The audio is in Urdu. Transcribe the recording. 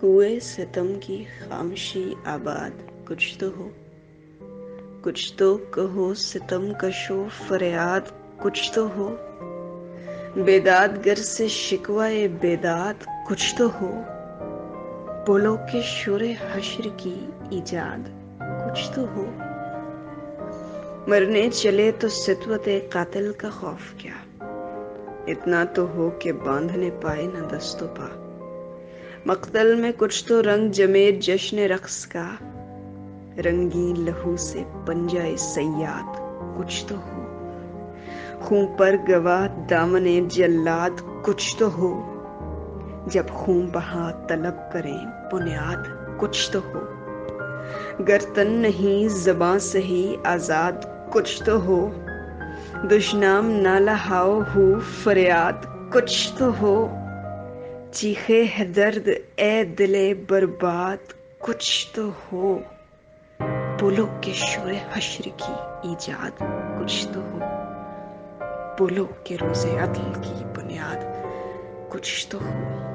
کوئے ستم کی خاموشی آباد کچھ تو ہو، کچھ تو کہو ستم کشو فریاد کچھ تو ہو، بیداد گر سے شکوہ بیداد کچھ تو ہو، بولو کہ شور حشر کی ایجاد کچھ تو ہو، مرنے چلے تو ستوت قاتل کا خوف کیا، اتنا تو ہو کہ باندھنے پائے نہ دست و پا، مقتل میں کچھ تو رنگ جمے جشن رقص کا، رنگین لہو سے پنجہ صیاد کچھ تو ہو، خون پر گواہ دامن جلاد کچھ تو ہو، جب خون بہا طلب کریں بنیاد کچھ تو ہو، گر تن نہیں زباں سہی آزاد کچھ تو ہو، دشنام نہ لہاؤ ہو فریاد کچھ تو ہو، چیخے ہے درد اے دل برباد کچھ تو ہو، بولو کہ شور حشر کی ایجاد کچھ تو ہو، بولو کہ روز عدل کی بنیاد کچھ تو ہو۔